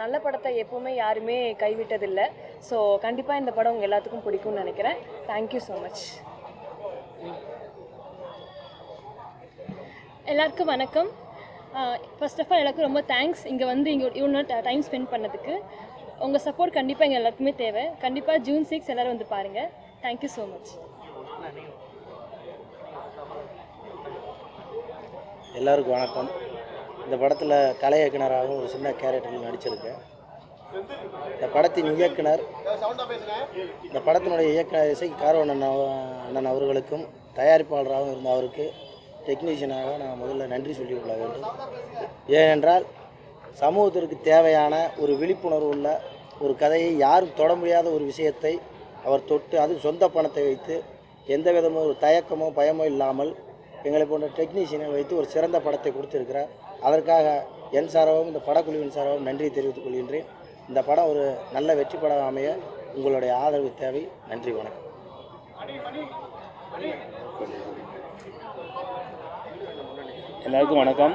நல்ல படத்தை எப்பவுமே யாருமே கைவிட்டதில்லை. ஸோ கண்டிப்பாக இந்த படம் உங்கள் எல்லாத்துக்கும் பிடிக்கும்னு நினைக்கிறேன். Thank you so much. எல்லாருக்கும் வணக்கம். ஃபர்ஸ்ட் ஆஃப் ஆல் எல்லாருக்கும் ரொம்ப தேங்க்ஸ். இங்கே வந்து இவ்வளோ டைம் ஸ்பெண்ட் பண்ணதுக்கு உங்கள் சப்போர்ட் கண்டிப்பாக எங்கள் எல்லாருக்குமே தேவை. கண்டிப்பாக June 6 எல்லோரும் வந்து பாருங்கள். Thank you so much. எல்லாருக்கும் வணக்கம். இந்த படத்தில் கலை இயக்குனராகவும் ஒரு சின்ன கேரக்டரில் நடிச்சிருக்கேன். இந்த படத்தின் இயக்குனர், இந்த படத்தினுடைய இயக்குனர் இசை கார்வன் அண்ணன் அவர்களுக்கும் தயாரிப்பாளராகவும் இருந்த அவருக்கு டெக்னீஷியனாக நான் முதல்ல நன்றி சொல்லிக்கொள்ள வேண்டும். ஏனென்றால் சமூகத்திற்கு தேவையான ஒரு விழிப்புணர்வு உள்ள ஒரு கதையை யாரும் தொட முடியாத ஒரு விஷயத்தை அவர் தொட்டு, அது சொந்த பணத்தை வைத்து எந்த விதமோ ஒரு தயக்கமோ பயமோ இல்லாமல் எங்களை போன்ற டெக்னீஷியனை வைத்து ஒரு சிறந்த படத்தை கொடுத்திருக்கிறார். அதற்காக என் சார்பாகவும் இந்த படக்குழுவின் சார்பாகவும் நன்றியை தெரிவித்துக் கொள்கின்றேன். இந்த படம் ஒரு நல்ல வெற்றி படம் அமைய உங்களுடைய ஆதரவு தேவை. நன்றி, வணக்கம். எல்லாருக்கும் வணக்கம்.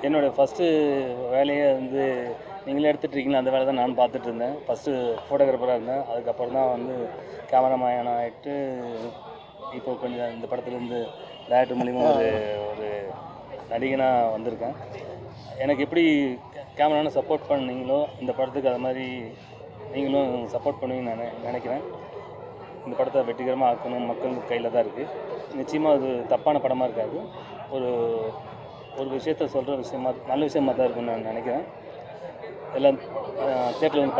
என்னோடய ஃபஸ்ட்டு வேலையை நீங்களே எடுத்துகிட்ருக்கீங்களா, அந்த வேலை தான் நான் பார்த்துட்டு இருந்தேன். ஃபஸ்ட்டு ஃபோட்டோகிராஃபராக இருந்தேன். அதுக்கப்புறம் தான் கேமராமேன் ஆகிட்டு இப்போ கொஞ்சம் இந்த படத்துலேருந்து டேரக்டர் மூலிமா ஒரு நடிகனாக வந்திருக்கேன். எனக்கு எப்படி கேமரான சப்போர்ட் பண்ணீங்களோ இந்த படத்துக்கு அது மாதிரி நீங்களும் சப்போர்ட் பண்ணுவீங்கன்னு நான் நினைக்கிறேன். இந்த படத்தை வெற்றிகரமாக ஆக்கணும் மக்கள் கையில் தான் இருக்குது. நிச்சயமாக அது தப்பான படமாக இருக்காது. ஒரு விஷயத்த சொல்கிற நல்ல விஷயமாக தான் இருக்குன்னு நான் நினைக்கிறேன். எல்லாம் தேட்டரில் வந்து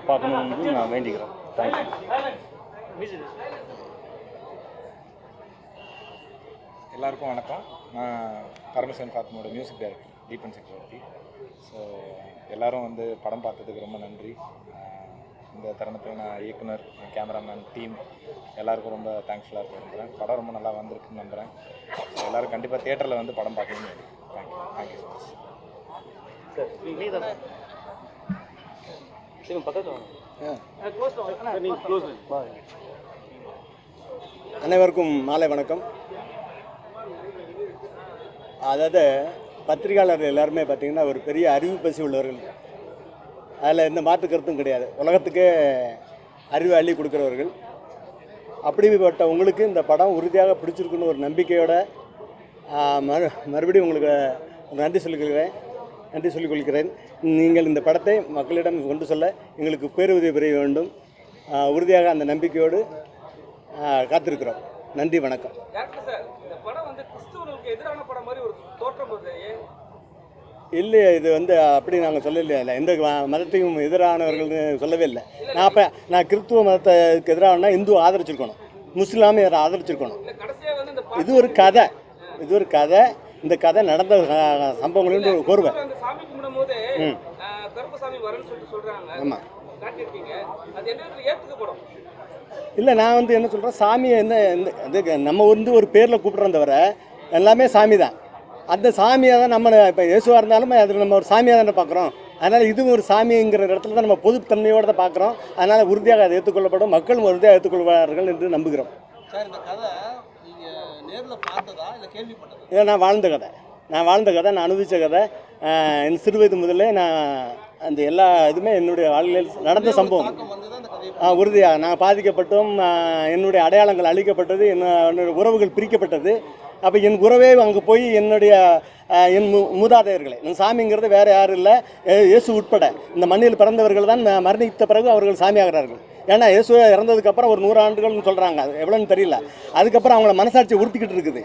பார்க்கணுன்னு நான் வேண்டிக்கிறேன். தேங்க்யூ. எல்லாருக்கும் வணக்கம். நான் பரமசிவன் ஃபாத்திமாவோட மியூசிக் டைரக்டர், தீபன் சக்கரவர்த்தி. ஸோ எல்லோரும் படம் பார்த்ததுக்கு ரொம்ப நன்றி. இந்த தருணத்தில் நான் இயக்குனர், கேமராமேன், டீம் எல்லாருக்கும் ரொம்ப தேங்க்ஃபுல்லாக இருக்க விரும்புகிறேன். படம் ரொம்ப நல்லா வந்திருக்குன்னு நம்புகிறேன். ஸோ எல்லோரும் கண்டிப்பாக தேட்டரில் படம் பார்க்கணும்னு தேங்க்யூ ஸோ மச். அனைவருக்கும் மாலை வணக்கம். அதாவது பத்திரிகையாளர்கள் எல்லாருமே பார்த்திங்கன்னா ஒரு பெரிய அறிவு பசி உள்ளவர்கள். அதில் எந்த மாற்று கருத்தும் கிடையாது. உலகத்துக்கே அறிவு அள்ளி கொடுக்குறவர்கள். அப்படிப்பட்ட உங்களுக்கு இந்த படம் உறுதியாக பிடிச்சிருக்குன்னு ஒரு நம்பிக்கையோட மறுபடியும் உங்களுக்கு நன்றி சொல்லிக் கொள்கிறேன். நீங்கள் இந்த படத்தை மக்களிடம் கொண்டு சொல்ல எங்களுக்கு பேருதவி பெற வேண்டும். உறுதியாக அந்த நம்பிக்கையோடு காத்திருக்கிறோம். நன்றி, வணக்கம். இல்லையே, இது அப்படி நாங்கள் சொல்லலையா, இல்லை எந்த மதத்தையும் எதிரானவர்கள்னு சொல்லவே இல்லை. நான் கிறிஸ்துவ மதத்துக்கு எதிரானா இந்து ஆதரிச்சிருக்கணும், முஸ்லாமியர் ஆதரிச்சிருக்கணும். இது ஒரு கதை. இந்த கதை நடந்த சம்பவங்களின் ஒரு கோர்வை. ஆமாம். இல்லை, நான் என்ன சொல்கிறேன், சாமியை நம்ம ஒரு பேரில் கூப்பிட்றோம் தவிர எல்லாமே சாமி தான். அந்த சாமியை தான் நம்ம இப்போ இயேசுவாக இருந்தாலும் அதில் நம்ம ஒரு சாமியாக தானே பார்க்குறோம். அதனால் இதுவும் ஒரு சாமிங்கிற இடத்துல தான் நம்ம பொதுத்தன்மையோடு தான் பார்க்குறோம். அதனால் உறுதியாக அதை ஏற்றுக்கொள்ளப்படும், மக்களும் உறுதியாக ஏற்றுக்கொள்வார்கள் என்று நம்புகிறோம். சார், இந்த கதை நீங்கள் நேரில் பார்த்ததா இல்லை கேள்விப்பட்டதா? இல்லை, நான் வாழ்ந்த கதை, நான் அனுபவித்த கதை. என் சிறு வயது முதல்ல நான் அந்த எல்லா இதுவுமே என்னுடைய வாழ்க்கையில் நடந்த சம்பவம். உறுதியாக நான் பாதிக்கப்பட்டோம். என்னுடைய அடையாளங்கள் அழிக்கப்பட்டது, என்னுடைய உறவுகள் பிரிக்கப்பட்டது. அப்போ என் உறவே அங்கே போய் என் மூதாதையர்களை, என் சாமிங்கிறது வேறு யாரும் இல்லை, இயேசு உட்பட இந்த மண்ணில் பிறந்தவர்கள் தான் மரணித்த பிறகு அவர்கள் சாமி ஆகிறார்கள். ஏன்னா இயேசு இறந்ததுக்கப்புறம் ஒரு 100 ஆண்டுகள்னு சொல்கிறாங்க, அது எவ்வளோன்னு தெரியல. அதுக்கப்புறம் அவங்கள மனசாட்சி உறுத்திக்கிட்டு இருக்குது.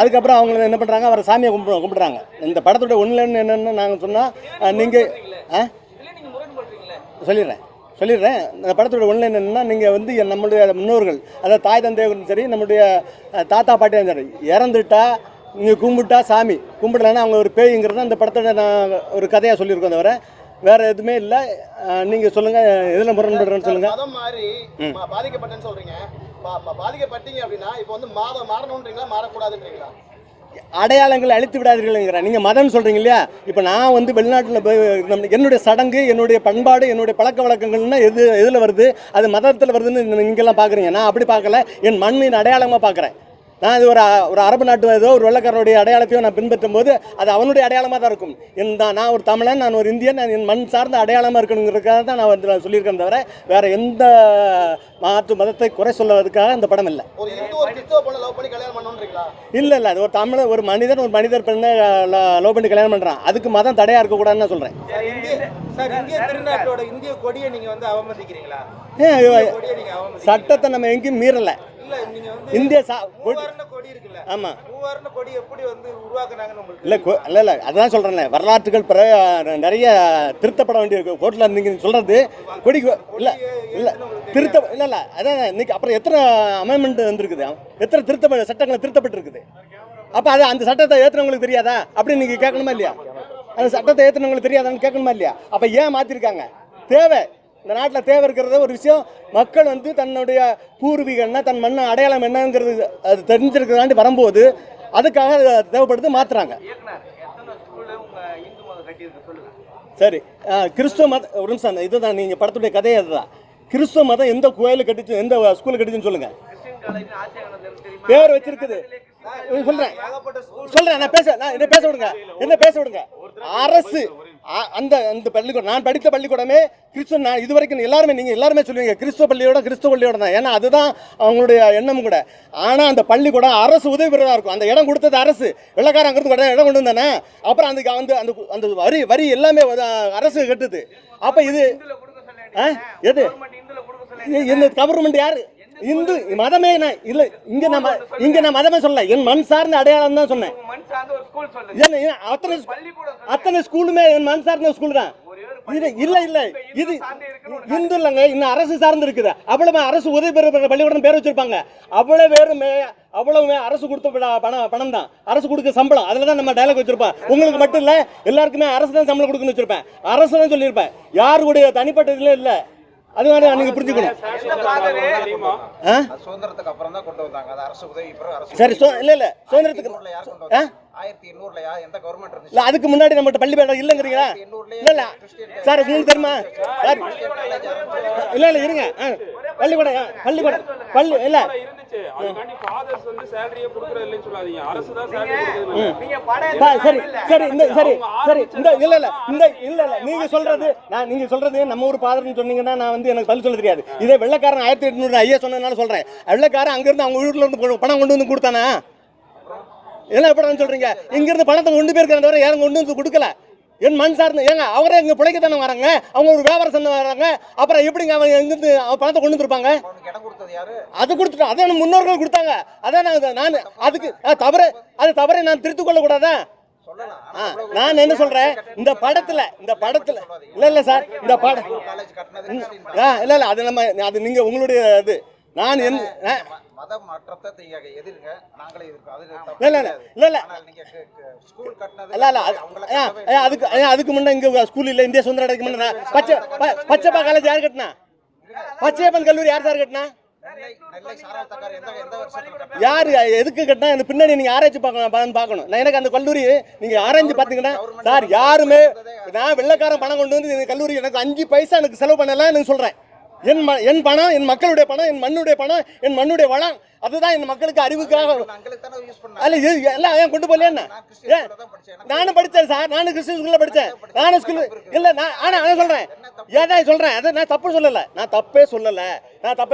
அதுக்கப்புறம் அவங்க என்ன பண்ணுறாங்க, அவரை சாமியை கும்பிடுறாங்க. இந்த படத்துடைய ஒன்றுலன்னு என்னென்னு நாங்கள் சொன்னால் நீங்கள் சொல்லிடுறேன். இந்த படத்தோட ஒன்றில் என்னென்னா, நீங்கள் நம்மளுடைய முன்னோர்கள், அதாவது தாய் தந்தையும் சரி, நம்முடைய தாத்தா பாட்டியும் சரி, இறந்துட்டா நீங்கள் கும்பிட்டா சாமி, கும்பிடலன்னா அவங்க ஒரு பேய்ங்கிறது அந்த படத்தோட நான் ஒரு கதையாக சொல்லியிருக்கோம். தவிர வேறு எதுவுமே இல்லை. நீங்கள் சொல்லுங்கள், எதில் முரண்படுறேன்னு சொல்லுங்கள். மதம் மாதிரி பாதிக்கப்பட்டேன்னு சொல்கிறீங்க. பாதிக்கப்பட்டீங்க அப்படின்னா இப்போ மாறணுன்றீங்களா, மாறக்கூடாதுன்றீங்களா? அடையாளங்களை அழித்து விடாதீர்கள்ங்கிறேன். நீங்கள் மதம்னு சொல்கிறீங்க இல்லையா? இப்போ நான் வெளிநாட்டில் போய் என்னுடைய சடங்கு, என்னுடைய பண்பாடு, என்னுடைய பழக்க வழக்கங்கள்னா எதில் வருது? அது மதத்தில் வருதுன்னு நீங்கள்லாம் பார்க்குறீங்க. நான் அப்படி பார்க்கல, என் மண்ணின் அடையாளமாக பார்க்குறேன். நான் இது ஒரு அரபு நாட்டு ஏதோ ஒரு வெள்ளக்காரனுடைய அடையாளத்தையும் நான் பின்பற்றும் போது அது அவனுடைய அடையாளமாக தான் இருக்கும். நான் ஒரு தமிழன், நான் ஒரு இந்தியன், நான் என் மண் சார்ந்த அடையாளமாக இருக்கணுங்கிறதுக்காக தான் நான் வந்து சொல்லியிருக்கேன் தவிர வேறு எந்த மாற்று மதத்தை குறை சொல்வதற்காக இந்த படம் இல்லை. ஒரு இந்து ஒரு கிறிஸ்தவ பொண்ணை லவ் பண்ணி கல்யாணம் பண்ணணுன்றீங்களா? இல்லை அது ஒரு தமிழ் ஒரு மனிதர் பெண்ணை லவ் பண்ணி கல்யாணம் பண்ணுறான், அதுக்கு மதம் தடையாக இருக்கக்கூடாதுன்னு நான் சொல்கிறேன். இந்திய திருநாட்டோட இந்திய கொடியை நீங்க வந்து அவமதிக்கிறீங்களா? சட்டத்தை நம்ம எங்கேயும் மீறலை. இல்ல நீங்க வந்து இந்திய கொடி இருக்குல்ல, ஆமா மூவார்ண கொடி எப்படி வந்து உருவாக்குனாங்கன்னு உங்களுக்கு இல்லை அதுதான் சொல்கிறேன்ல, வரலாற்றுகள் நிறைய திருத்தப்பட வேண்டியிருக்கு. கோர்ட்டில் இருந்தீங்கன்னு சொல்கிறது கொடிக்கு இல்லை அதான் இன்னைக்கு அப்புறம் எத்தனை அமெண்ட்மெண்ட் வந்திருக்குது, எத்தனை சட்டங்கள் திருத்தப்பட்டிருக்குது. அப்போ அது அந்த சட்டத்தை ஏற்றுனவங்களுக்கு தெரியாதா அப்படின்னு நீங்கள் கேட்கணுமா இல்லையா? அந்த சட்டத்தை ஏற்றுனவங்களுக்கு தெரியாதான்னு கேட்கணுமா இல்லையா? அப்போ ஏன் மாற்றிருக்காங்க? தேவை, இந்த நாட்டில் தேவை இருக்கிறத ஒரு விஷயம். மக்கள் வந்து தன்னுடைய பூர்வீகம் என்ன, தன் மண்ண அடையாளம் என்னங்கிறது அது தெரிஞ்சிருக்கிறதாண்டி வரும்போது அதுக்காக தேவைப்படுது, மாற்றுறாங்க. சரி, கிறிஸ்துவ மதம் ஒரு நிமிஷம், இதுதான் நீங்கள் படத்துடைய கதையே அதுதான். கிறிஸ்துவ மதம் எந்த கோயிலுக்கு கட்டிச்சு, எந்த ஸ்கூலுக்கு கட்டிச்சுன்னு சொல்லுங்கள். பேர் வச்சிருக்குது சொல்றேன் நான் இதை பேச விடுங்க, என்ன பேச விடுங்க. அரசு அந்த பள்ளிக்கூடம், நான் படித்த பள்ளிக்கூடமே கிறிஸ்துவ, நான் இது வரைக்கும் எல்லாருமே சொல்லுவீங்க கிறிஸ்துவ பள்ளியோட தான், ஏன்னா அதுதான் அவங்களுடைய எண்ணம் கூட. ஆனால் அந்த பள்ளிக்கூடம் அரசு உதவி பெறதா இருக்கும். அந்த இடம் கொடுத்தது அரசு, வெள்ளக்காரன் அங்கிருந்து இடம் கொண்டு வந்தானே, அப்புறம் அந்த வரி எல்லாமே அரசு கட்டுது. அப்போ இது எது இந்த கவர்மெண்ட் யாரு? இந்து மதமே இல்லை, இங்க நான் மதமே சொல்ல, என் மண் சார்ந்த அடையாளம் தான் சொன்னேன். அத்தனை ஸ்கூலுமே என் மண் சார்ந்த ஸ்கூல் தான். இது இது இந்து இல்லைங்க, இன்னும் அரசு சார்ந்து இருக்குது. அவ்வளவு அரசு உதவி பெற பள்ளிக்கூடம் பேர் வச்சிருப்பாங்க. அவ்வளவுமே அரசு கொடுத்த பணம் தான், அரசு கொடுக்க சம்பளம். அதில் தான் நம்ம டைலாக் வச்சிருப்போம். உங்களுக்கு மட்டும் இல்லை, எல்லாருக்குமே அரசு தான் சம்பளம் கொடுக்கணும்னு வச்சிருப்பேன், அரசு தான் சொல்லியிருப்பேன். யாருடைய தனிப்பட்ட இதில் இல்லை. அது மாதிரி நீங்க புரிஞ்சுக்கணும். சுதந்திரத்துக்கு அப்புறம் தான் கொண்டு வந்தாங்க, அது அரசு உதவி. சரி, இல்ல சுதந்திரத்துக்கு 1800ல எந்த கவர்மெண்ட் இருந்துச்சு? இல்ல அதுக்கு முன்னாடி நம்மகிட்ட பள்ளி பேடம் இல்லைங்கிறீங்களா? இல்ல சார் உங்களுக்கு தெரியுமா சார்? இல்ல இருங்க, பள்ளிக்கூடம் பள்ளி இல்ல நீங்க சொல்றது நம்ம ஊர் பாதர்னு சொன்னீங்கன்னா நான் வந்து எனக்கு பதில் சொல்ல தெரியாது. இதே வெள்ளக்காரன் 1800 ஐயா சொன்னதுனால சொல்றேன். வெள்ளக்காரன் அங்கிருந்து அவங்க வீட்டுல இருந்து பணம் கொண்டு வந்து கொடுத்தானா? என்ன எப்படி சொல்றீங்க? இங்கிருந்து பணத்தை கொண்டு போயிருக்கிறத தவிர யாரும் கொண்டு வந்து கொடுக்கல. என் மண் சார்ந்து ஏங்க அவரே இங்கே பிழைக்க தானே வராங்க, அவங்க ஒரு வியாபாரம் செஞ்சு வராங்க. அப்புறம் எப்படிங்க அவங்க எங்கிருந்து பணத்தை கொண்டு வந்துருப்பாங்க? அது கொடுத்துட்டோம், அதை நம்ம முன்னோர்கள் கொடுத்தாங்க. அதான் நான் அதுக்கு அது தவறை நான் திருத்திக் கொள்ள கூடாதா? நான் என்ன சொல்றேன், இந்த படத்துல இல்ல சார், இந்த படம் இல்ல அது நம்ம அது நீங்க உங்களுடைய இது. நான் அதுக்கு முன்ன இங்க ஸ்கூல் இல்ல, இந்திய சுதந்திர அடைக்கு முன்ன பச்சைப்பா காலேஜ் யார் கட்டினா? பச்சையப்பன் கல்லூரி யார் சார் கட்டினா? யாரு எதுக்கு கட்டினா? எனக்கு பின்னாடி நீங்க ஆராய்ச்சி பார்க்கணும். நான் எனக்கு அந்த கல்லூரி நீங்க ஆராய்ச்சி பாத்தீங்கன்னா சார், யாருமே நான் வெள்ளக்காரன் பணம் கொண்டு வந்து இந்த கல்லூரி எனக்கு 5 பைசா எனக்கு செலவு பண்ணலாம் எனக்கு சொல்றேன். என் பணம், என் மக்களுடைய பணம், என் மண்ணுடைய பணம், என் மண்ணுடைய வளம், அதுதான் இந்த மக்களுக்கு அறிவுக்காக. ஏன் கொண்டு போல? நானும் படித்தேன் சார், நானும் கிறிஸ்டின் ஸ்கூல்ல படித்தேன். நானும் ஸ்கூல் இல்ல, ஆனா அதை சொல்றேன், ஏதான் சொல்றேன், அதை நான் தப்பே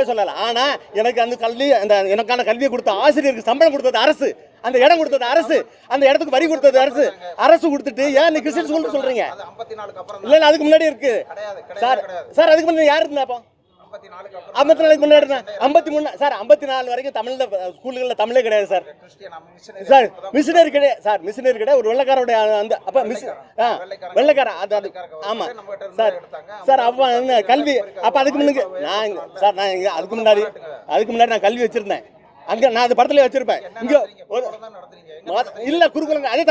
சொல்லல. ஆனா எனக்கு அந்த கல்வி, அந்த எனக்கான கல்வியை கொடுத்த ஆசிரியருக்கு சம்பளம் கொடுத்தது அரசு, அந்த இடம் கொடுத்தது அரசு, அந்த இடத்துக்கு வரி கொடுத்தது அரசு கொடுத்துட்டு ஏன் நீ கிறிஸ்டின் ஸ்கூல் சொல்றீங்க? இல்ல அதுக்கு முன்னாடி இருக்கு சார். அதுக்கு முன்னாடி யாரு இருந்தா? 54 முன்னாடி 54 வரைக்கும் தமிழ்ல ஸ்கூல்களில் தமிழே கிடையாது சார். மிஷினரி கிடையாது சார், மிஷினரி கிடையாது. ஒரு வெள்ளக்காரோட அந்த அப்ப வெள்ளக்காரன் அது ஆமா சார். அப்ப கல்வி அப்ப அதுக்கு முன்னாடி நான் அதுக்கு முன்னாடி நான் கல்வி வச்சிருந்தேன். அங்க நான் அது படத்துல வச்சிருப்பேன். இங்க இல்ல குருகுலங்க, அதே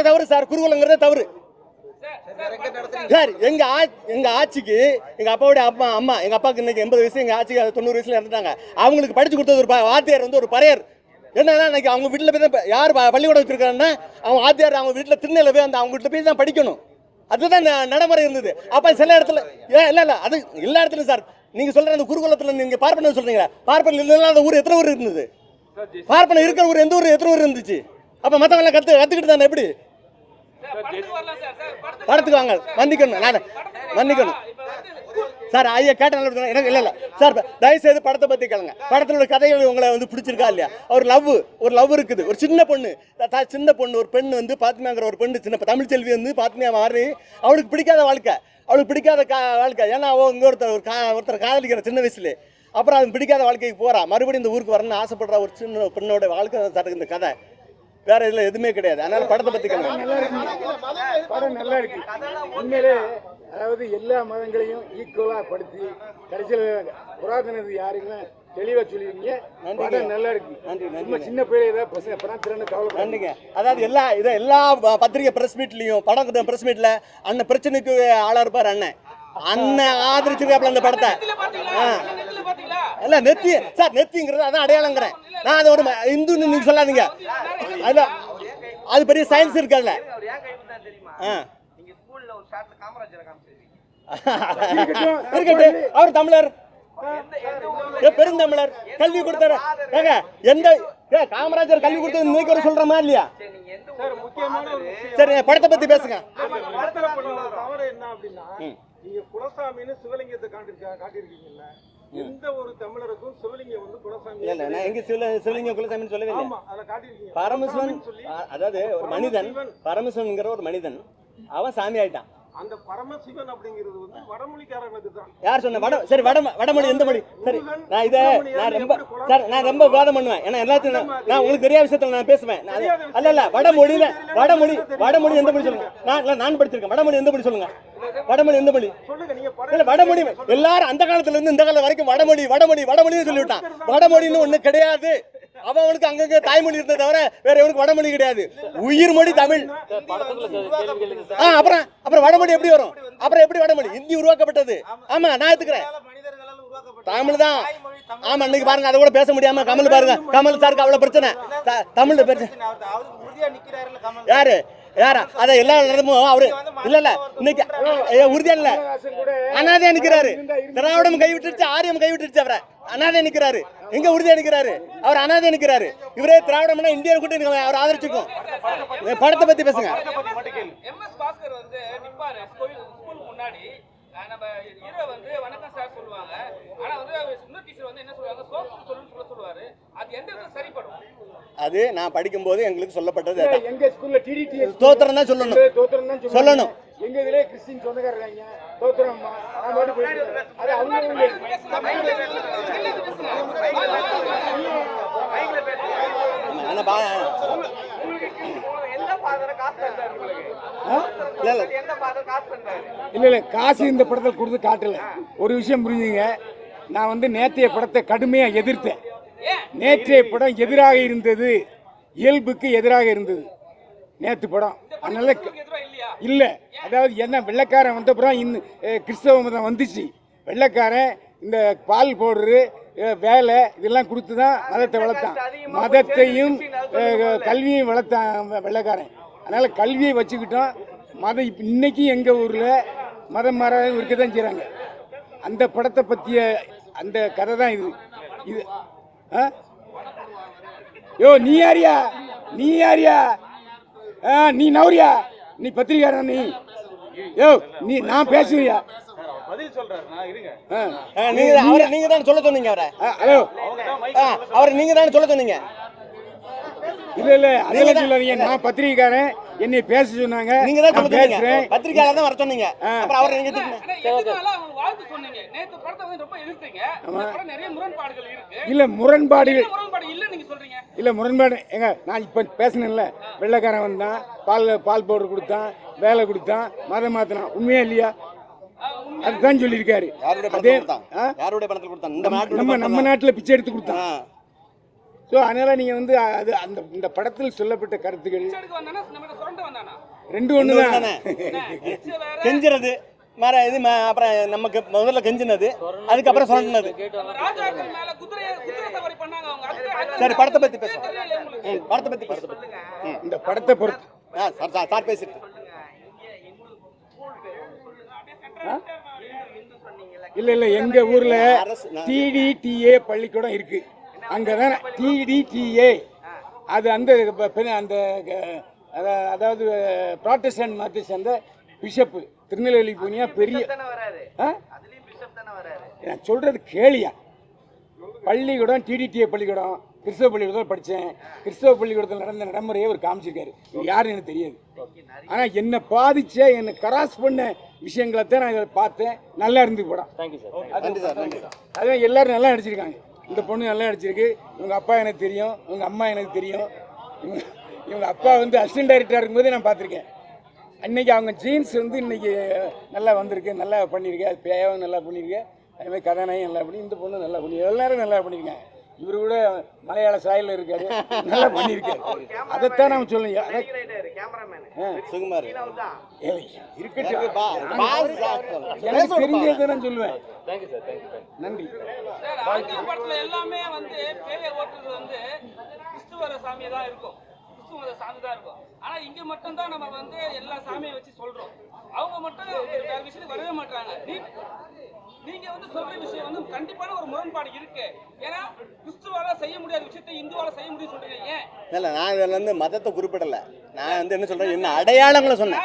தவறு சார். குருகுலங்கிறதே தவறு சார். எங்க ஆட்சிக்கு எங்க அப்பாவுடைய அம்மா, எங்க அப்பாவுக்கு இன்னைக்கு 80 வயசு, எங்க ஆட்சிக்கு 90 வயசுல இறந்துட்டாங்க. அவங்களுக்கு படிச்சு கொடுத்தது ஒரு வாத்தியார் வந்து ஒரு பறையர். என்னன்னா இன்னைக்கு அவங்க வீட்டில் போய் யார் பள்ளிக்கூடம் வச்சிருக்காங்கன்னா அவங்க வாத்தியார் அவங்க வீட்டில் திருநெல்ல போய் அவங்க வீட்டில் போய் தான் படிக்கணும். அதுதான் நடைமுறை இருந்தது. அப்ப சில இடத்துல இல்ல அது எல்லா இடத்துலையும் சார். நீங்க சொல்ற அந்த குருகுலத்தில் நீங்க பார்ப்பன சொல்றீங்களா? பார்ப்பன இல்லைன்னா அந்த ஊர் எத்தனை ஊர் இருந்தது? பார்ப்பன இருக்கிற ஊர் எந்த ஊர் எத்தனை ஊர் இருந்துச்சு? அப்போ மற்றவங்களாம் கற்றுக்கிட்டு தானே எப்படி படத்துக்கு வாங்க மன்னிக்கணும், நான் மன்னிக்கணும் சார். ஐயா கேட்ட நல்ல எனக்கு இல்லை சார், தயவுசெய்து படத்தை பற்றி கேளுங்க. படத்தினோட கதைகள் உங்களை வந்து பிடிச்சிருக்கா இல்லையா? ஒரு லவ் இருக்குது. ஒரு சின்ன பொண்ணு ஒரு பெண் வந்து பாத்மியாங்கிற ஒரு பெண்ணு, சின்ன தமிழ் செல்வி வந்து பாத்மியா மாறி அவளுக்கு பிடிக்காத வாழ்க்கை, வாழ்க்கை. ஏன்னா அவள் இங்கே ஒருத்தர் காதலிக்கிற சின்ன வயசுலேயே. அப்புறம் அது பிடிக்காத வாழ்க்கைக்கு போகிறா, மறுபடியும் இந்த ஊருக்கு வரணும்னு ஆசைப்படுற ஒரு சின்ன பெண்ணோட வாழ்க்கை சார் இந்த கதை. வேற இதில் எதுவுமே கிடையாது. அதனால படத்தை பற்றி கேளுங்க. படம் நல்லா இருக்கு உண்மையிலே. அதாவது எல்லா மதங்களையும் ஈக்குவலாக படுத்தி கடைசியில் புராதனது யாருன்னு தெளிவாக சொல்லியிருக்கீங்க. படம் நல்லா இருக்கு. நன்றி. சின்ன பிள்ளை ஏதாவது பசங்க திறன்னு கவலை நன்றிங்க. அதாவது எல்லா பத்திரிகை ப்ரெஸ் மீட்லையும் படம் ப்ரெஸ் மீட்டில் அண்ணன் பிரச்சனைக்கு ஆளாக இருப்பார். அண்ணன் ஆதரிச்சிருக்காப்புல அந்த படத்தை. இல்ல நெத்திங்கிறது அதான் அடையாளங்கிறேன் நான். அதை ஒரு இந்து நீங்க சொல்லாதீங்க, அது பெரிய சயின்ஸ் இருக்கு அதுல. அவர் தமிழர், பெருந்தமிழர், கல்வி கொடுத்தாரு. எந்த காமராஜர் கல்வி கொடுத்தது இன்னைக்கு ஒரு சொல்ற மாதிரி இல்லையா? சரி, படத்தை பத்தி பேசுங்க. நீங்க குலசாமின்னு சிவலிங்கத்தை காட்டியிருக்கீங்கல்ல, எந்த ஒரு தமிழருக்கும் சிவலிங்கம் வந்து குலசாமி இல்ல. நான் எங்க சிவலிங்கம் குலசாமின்னு சொல்லவே இல்லை. பரமசிவன், அதாவது ஒரு மனிதன், பரமசிவன்ங்கிற ஒரு மனிதன், அவன் சாமி ஆயிட்டான். அந்த பரமசிவன் அப்படிங்கிறது வந்து வடமொழிக்காரங்களுக்கு தான். யார் சொன்ன? சரி, வடமொழி எந்த மொழி? சரி, நான் ரொம்ப விவாதம் பண்ணுவேன். ஏன்னா எல்லாத்தையும் நான் உங்களுக்கு தெரியாத விஷயத்துல நான் பேசுவேன். அல்ல வடமொழி எந்த மொழி சொல்லுங்க. நான் படிச்சிருக்கேன். வடமொழி எந்த மொழி சொல்லுங்க. வடமொழி எந்த மொழி? இல்ல வடமொழி எல்லாரும் அந்த காலத்துல இருந்து இந்த காலம் வரைக்கும் வடமொழின்னு சொல்லிவிட்டான். வடமொழின்னு ஒண்ணு கிடையாது. அவனுக்கு அங்கங்க தாய்மொழி இருந்ததை தவிர வேற எவனுக்கு வடமொழி கிடையாது. உயிர் மொழி தமிழ். அப்புறம் வடமொழி எப்படி வரும்? அப்புறம் எப்படி வடமொழி? இந்தி உருவாக்கப்பட்டது. ஆமா, நான் எடுத்துக்கிறேன். தமிழ் தான். ஆமா, இன்னைக்கு பாருங்க, அதை கூட பேச முடியாம கமல் பாருங்க. கமல் சாருக்கு அவ்வளவு பிரச்சனை. தமிழ் பிரச்சனை. யாரா அத எல்லா இடமும் அவரு இல்ல இன்னைக்கு உறுதியா இல்ல, அனாதையா நிக்கிறாரு. திராவிடம் கைவிட்டுருச்சு, ஆரியம் கைவிட்டுருச்சு. அவரை அனாதையா நிக்கிறாரு. எங்க உறுதியா நிக்கிறாரு? அவர் அனாதையா நிக்கிறாரு. இவரே திராவிடம்னா இந்தியா கூட்டி அவர் ஆதரிச்சுக்கும். படத்தை பத்தி பேசுங்க. நம்ம ஹீரோ வந்து வணக்கம் சார் சொல்லுவாங்க. ஆனா வந்து இன்னொரு டீச்சர் வந்து என்ன சொல்லுவாங்க, சொல்லுன்னு சொல்லுவாரு. அது எந்த விதத்துல சரிப்படும்? அது நான் படிக்கும் போது எங்களுக்கு சொல்லப்பட்டது. எங்க ஸ்கூல்ல டிடிடி தோத்திரம் தான் சொல்லணும். எங்க இதுல கிறிஸ்டின் சொந்தக்காரங்க இருக்காங்க. தோத்திரம் நான் மட்டும் போயிட்டு அது அவங்க இல்ல காசு இந்த படத்தில் கொடுத்து காட்டல. ஒரு விஷயம் புரிஞ்சுங்க, நான் வந்து நேற்றைய படத்தை கடுமையா எதிர்த்தேன். நேற்றைய படம் எதிராக இருந்தது, இயல்புக்கு எதிராக இருந்தது நேற்று படம். அதனால இல்லை, அதாவது என்ன வெள்ளைக்காரன் வந்த அப்புறம் இன்னும் கிறிஸ்தவ மதம் வந்துச்சு. வெள்ளைக்காரன் இந்த பால் பவுடரு வேலை இதெல்லாம் கொடுத்து தான் மதத்தை வளர்த்தான். மதத்தையும் கல்வியையும் வளர்த்தான் வெள்ளைக்காரன். அதனால் கல்வியை வச்சுக்கிட்டோம். மதம் இப்போ இன்றைக்கும் எங்கள் ஊரில் மதம் மாறாத இருக்க தான் செய்கிறாங்க. அந்த படத்தை பற்றிய அந்த கதை தான் இது. நீ யாரியா நீ நவரியா? நீ பத்திரிக்காரன்? நீ நான் பேசுவியா? பதில் சொல்றாரு. நீங்க தான் சொல்ல சொன்னீங்க அவரை. ஹலோ, அவரை நீங்க தான் சொல்ல சொன்னீங்க. இல்ல அதெல்லாம் சொல்லாதீங்க. நான் பத்திரிக்கைக்காரன், என்னை பேச சொன்னாங்க. நீங்க தான் பேசுறேன். பத்திரிக்கையாளர் தான் வர சொன்னீங்க. அப்புறம் அவரை நீங்க வாழ்த்து சொன்னீங்க. நேத்து படத்தை வந்து ரொம்ப எதிர்த்தீங்க. படம் நிறைய முரண்பாடுகள் இருக்கு. இல்ல முரண்பாடு இல்ல நீங்க சொல்றீங்க. இல்ல முரண்பாடு எங்க நான் இப்ப பேசினேன்ல, வெள்ளைக்காரன் வந்தான், பால் பவுடர் கொடுத்தான், வேலை கொடுத்தான், மதம் மாத்தினான். உண்மையா இல்லையா? அதுதான் சொல்லியிருக்காரு. யாருடைய பணத்தில் கொடுத்தான்? நம்ம நாட்டில் பிச்சை எடுத்து கொடுத்தான். ஸோ அதனால் நீங்கள் வந்து அது அந்த இந்த படத்தில் சொல்லப்பட்ட கருத்துக்கள் ரெண்டு ஒன்று தானே. கெஞ்சுறது வேற இது. அப்புறம் நமக்கு முதல்ல கெஞ்சினது, அதுக்கப்புறம் சொன்னது. சரி, படத்தை பற்றி பேசுவோம். படத்தை பற்றி இந்த படத்தை பொறுத்து சார் பேசிட்டு இல்ல எங்க ஊர்ல டிடிடிஏ பள்ளிக்கூடம் இருக்கு. அங்கே தானே டிடிடிஏ அது அந்த அந்த அதாவது ப்ராட்டஸ்டன்ட் மதத்தை சேர்ந்த பிஷப்பு திருநெல்வேலி போனியா பெரிய நான் சொல்கிறது கேளியா. பள்ளிக்கூடம் டிடிடிஏ பள்ளிக்கூடம் கிறிஸ்தவ பள்ளிக்கூடத்தில் படித்தேன். கிறிஸ்தவ பள்ளிக்கூடத்தில் நடந்த நடைமுறையை அவர் காமிச்சிருக்காரு. யாருன்னு எனக்கு தெரியாது. ஆனால் என்னை பாதித்த என்னை கிராஸ் பண்ண விஷயங்களை தான் நான் இதை பார்த்தேன். நல்லா இருந்து படம். Thank you sir. அதுவும் எல்லோரும் நல்லா நடிச்சிருக்காங்க. இந்த பொண்ணு நல்லா நடிச்சிருக்கு. இவங்க அப்பா எனக்கு தெரியும், இவங்க அம்மா எனக்கு தெரியும். இவங்க அப்பா வந்து அசிஸ்டன்ட் டைரக்டராக இருக்கும்போதே நான் பார்த்துருக்கேன். அன்றைக்கி அவங்க ஜீன்ஸ் வந்து இன்றைக்கி நல்லா வந்திருக்கு, நல்லா பண்ணியிருக்கு. அது பேயாவும் நல்லா பண்ணியிருக்கு. அதுமாதிரி கதாநாயகம் நல்லா பண்ணி, இந்த பொண்ணு நல்லா பண்ணி, எல்லோரும் நல்லா பண்ணியிருக்காங்க. இவரு கூட மலையாள சாயலில் இருக்காரு, நல்லா பண்ணியிருக்காரு. அதைத்தான் நம்ம சொல்லுங்க. சுகுமார் இருக்கட்டும், எனக்கு தெரிஞ்சதை நான் சொல்லுவேன். Thank you sir. தேங்க்யூ. நன்றி. படத்துல எல்லாமே வந்து பேய ஓட்டுறது வந்து கிறிஸ்துவர சாமியை தான் இருக்கும், கிறிஸ்துவ சாமி தான் இருக்கும். ஆனா இங்க மட்டும் தான் நம்ம வந்து எல்லா சாமியை வச்சு சொல்றோம். அவங்க மட்டும் வேற விஷயத்துக்கு வரவே மாட்டாங்க. நீங்க வந்து சொல்ற விஷயம் வந்து கண்டிப்பான ஒரு முரண்பாடு இருக்கு. ஏன்னா கிறிஸ்துவால செய்ய முடியாத விஷயத்தை இந்துவால செய்ய முடியும் சொல்றீங்க. ஏன் இல்லை, நான் இதில் வந்து மதத்தை குறிப்பிடலை. நான் வந்து என்ன சொல்கிறேன், என்ன அடையாளங்களை சொன்னேன்.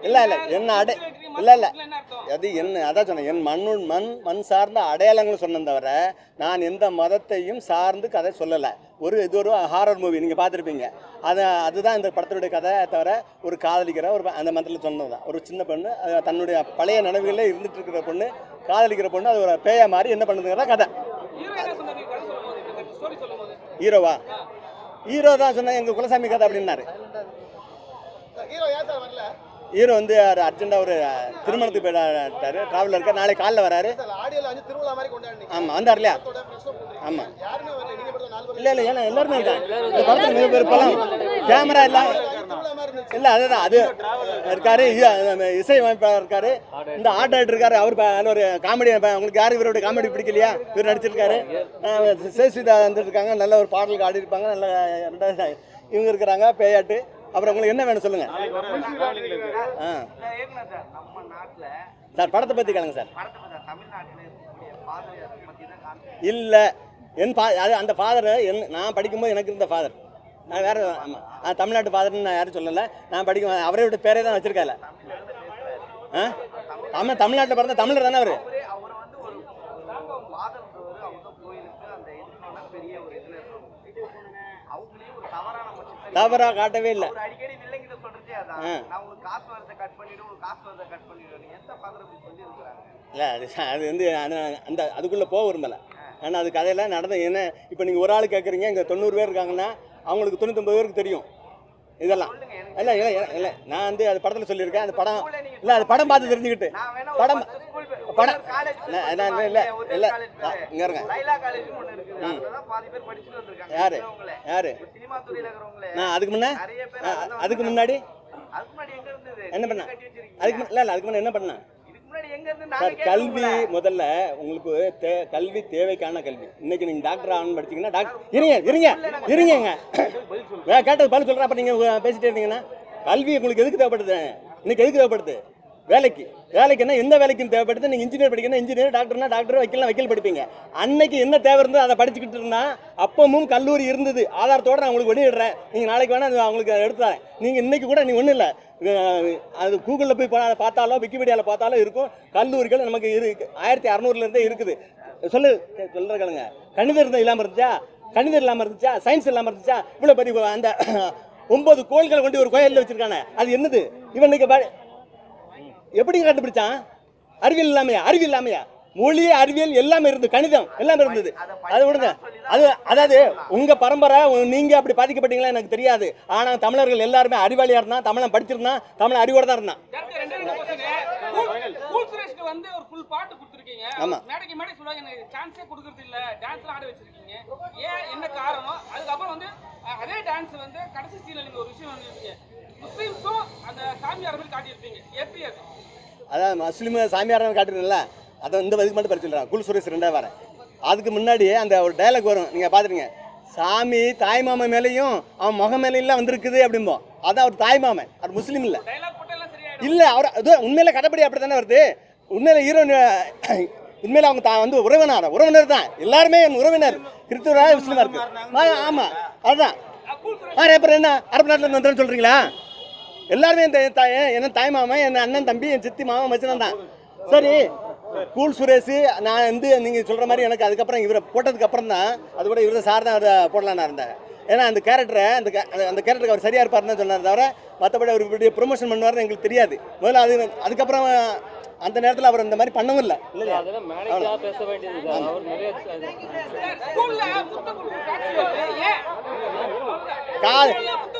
இல்லை என்ன இல்லை அது என்ன அதான் சொன்னேன். என் மண் சார்ந்த அடையாளங்களை சொன்னேன் தவிர நான் எந்த மதத்தையும் சார்ந்து கதை சொல்லலை. இது ஒரு ஹாரர் மூவி நீங்கள் பார்த்துருப்பீங்க. அதுதான் இந்த படத்தினுடைய கதை தவிர ஒரு காதலிக்கிற ஒரு அந்த மதத்தில் சொன்னது தான். ஒரு சின்ன பொண்ணு தன்னுடைய பழைய நினைவுகளில் இருந்துட்டு இருக்கிற பொண்ணு, காதலிக்கிற பொண்ணு, அது ஒரு பேய மாதிரி என்ன பண்ணுதுங்கிற கதை. ஹீரோவா? ஹீரோ தான் சொன்னேன், எங்கள் குலசாமி கதை அப்படின்னாரு. ஹீரோ வந்து அர்ஜென்ட்டாக ஒரு திருமணத்துக்கு போயிட்டாரு, ட்ராவலில் இருக்கார். நாளைக்கு காலைல வராரு. ஆமாம், வந்தார் இல்லையா? ஆமாம். இல்லை ஏன்னா எல்லாருமே இருக்காங்க. இந்த படத்தில் மிக பெருப்பெல்லாம் கேமரா இல்லை. இல்லை அதுதான் அது இருக்காரு. இசை அமைப்பாளர் இருக்காரு. இந்த ஆர்ட் டைரக்டர் இருக்காரு. அவர் ஒரு காமெடி. உங்களுக்கு யாரும் இவருடைய காமெடி பிடிக்கலையா? இவர் நடிச்சிருக்காரு. சேசிதா வந்துருக்காங்க. நல்ல ஒரு பாடலுக்கு ஆடி இருப்பாங்க. நல்ல இவங்க இருக்கிறாங்க பேயாட்டு. அப்புறம் உங்களுக்கு என்ன வேணும் சொல்லுங்க. சார் படத்தை பற்றி கேளுங்க சார். இல்லை அது அந்த ஃபாதர் நான் படிக்கும்போது எனக்கு இருந்த ஃபாதர். நான் வேறு தமிழ்நாட்டு ஃபாதர்னு நான் யாரும் சொல்லலை. நான் படிக்கும் அவரே விட்டு பேரே தான் வச்சுருக்கால. தமிழ்நாட்டில் பிறந்த தமிழர் தானே அவர். தவறாக காட்டவே இல்லை. இல்லை அது வந்து அந்த அதுக்குள்ளே போக விரும்பலை. ஆனால் அது கதையெல்லாம் நடந்த என்ன. இப்போ நீங்கள் ஒரு ஆள் கேட்குறீங்க, இங்கே 90 பேர் இருக்காங்கன்னா அவங்களுக்கு 99 பேருக்கு தெரியும் இதெல்லாம். இல்லை இல்லை இல்லை நான் வந்து அது படத்தில் சொல்லியிருக்கேன். அந்த படம் இல்லை, அது படம் பார்த்து தெரிஞ்சுக்கிட்டு படம் இல்லை இல்லை இல்லை இங்கே இருங்க. யாரு நான் அதுக்கு முன்னாடி என்ன பண்ணேன்? அதுக்கு முன்னாடி என்ன பண்ணேன் சார்? கல்வி முதல்ல உங்களுக்கு கல்வி தேவைக்கான கல்வி. இன்னைக்கு நீங்கள் டாக்டர் ஆகணும்னு படிச்சிங்கன்னா இருங்க கேட்டது பதில் சொல்கிறேன். அப்போ நீங்கள் பேசிட்டே இருந்தீங்கன்னா கல்வி உங்களுக்கு எதுக்கு தேவைப்படுது? இன்னைக்கு எதுக்கு தேவைப்படுது? வேலைக்குன்னா எந்த வேலைக்கும் தேவைப்படுது. நீங்கள் இன்ஜினியர் படிக்கணும், இன்ஜினியர், டாக்டர்னா டாக்டர், வக்கீல் படிப்பீங்க. அன்னைக்கு என்ன தேவை இருந்தது அதை படிச்சுக்கிட்டு இருந்தால் அப்பவும் கல்லூரி இருந்தது. ஆதாரத்தோடு நான் உங்களுக்கு வெளியிடுறேன். நீங்கள் நாளைக்கு வேணால் அவங்களுக்கு எடுத்துறேன். நீங்கள் இன்னைக்கு கூட நீ ஒன்றும் இல்லை, அது கூகுளில் போய் பார்த்தாலும் விக்கிபீடியாவில் பார்த்தாலும் இருக்கும். கல்லூரிகள் நமக்கு 1600 இருக்குது. சொல்கிற கேளுங்க. கணிதம் இல்லாமல் இருந்துச்சா? சயின்ஸ் இல்லாமல் இருந்துச்சா? இவ்வளோ பெரிய அந்த 9 கோள்களை கொண்டு ஒரு கோயிலில் வச்சுருக்கானே, அது என்னது? இவன் எப்படி கண்டுபிடிச்சான்? அறிவியல் இல்லாமையா? மொழி, அறிவியல் எல்லாமே இருந்தது, கணிதம் எல்லாமே இருந்தது. அது விடுங்க. அதாவது உங்க பரம்பரை நீங்க அப்படி பாதிக்கப்பட்டீங்களா எனக்கு தெரியாது. ஆனா தமிழர்கள் எல்லாருமே அறிவாளியா இருந்தான், தமிழன் படிச்சிருந்தான், தமிழன் அறிவோட தான் இருந்தான். வந்து ஒரு ஃபுல் பாட்டு கொடுத்திருக்கீங்க. மேடைக்கு மேடை சொல்றாங்க எனக்கு சான்ஸே கொடுக்கிறது இல்ல, டான்ஸ்ல ஆட வச்சிருக்கீங்க. ஏன் என்ன காரணம்? அதுக்கப்புறம் வந்து அதே டான்ஸ் வந்து கடைசி சீன்ல நீங்க ஒரு விஷயம் பண்ணிருக்கீங்க. முஸ்லிம்ஸும் அந்த சாமியார் மாதிரி காட்டியிருப்பீங்க. எப்படி அது? அதான் முஸ்லீம் சாமியார் காட்டுறீங்கல்ல, அதை இந்த வதுக்கு மட்டும் படிச்சு சொல்கிறேன். குல் சுரேஷ் 2 வரேன். அதுக்கு முன்னாடி அந்த ஒரு டைலாக் வரும், நீங்கள் பார்த்துருங்க. சாமி தாய்மாம மேலேயும் அவன் முகம் மேலையெல்லாம் வந்திருக்குது அப்படிம்போம். அதான் அவர் தாய்மாமன், அவர் முஸ்லீம் இல்லை. இல்லை அவர் அது உண்மையில கதைப்படி அப்படி தானே வருது. உண்மையில உண்மையில அவங்க வந்து உறவினர் தான், எல்லாருமே என் உறவினர், கிறிஸ்துவரா முஸ்லீமா இருக்கு. ஆமாம் அதுதான். அப்புறம் என்ன அரபு நாட்டில் வந்துன்னு சொல்கிறீங்களா? எல்லாருமே என்ன தாய் மாமன், என் அண்ணன் தம்பி, என் சித்தி மாமா மச்சினன் தான். சரி, கூல் சுரேஷ் நான் வந்து நீங்கள் சொல்கிற மாதிரி எனக்கு அதுக்கப்புறம் இவரை போட்டதுக்கு அப்புறம் தான் அது கூட இவரை சார் தான் அவரை போடலான்னு இருந்தேன். ஏன்னா அந்த கேரக்டரை அந்த கேரக்டருக்கு அவர் சரியாக இருப்பார்னு சொன்னார் தவிர மற்றபடி அவர் இப்படி ப்ரொமோஷன் பண்ணுவார்னு எங்களுக்கு தெரியாது. முதல்ல அதுக்கப்புறம் அந்த நேரத்தில் அவர் இந்த மாதிரி பண்ணவும் இல்லை இல்லையா?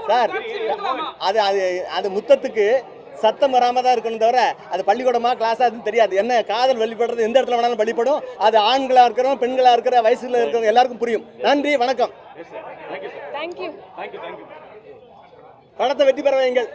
சார் அது அது அது முத்தத்துக்கு சத்தம் வராமல் தான் இருக்கணும் தவிர அது பள்ளிக்கூடமா கிளாஸாக அதுன்னு தெரியாது. என்ன காதல் வெளிப்படுறது எந்த இடத்துல வேணாலும் வெளிப்படும். அது ஆண்களாக இருக்கிறோம், பெண்களாக இருக்கிற, வயசில் இருக்கிறவங்க எல்லாருக்கும் புரியும். நன்றி, வணக்கம். தேங்க்யூ. படத்தை வெற்றி பெற வைங்கள்.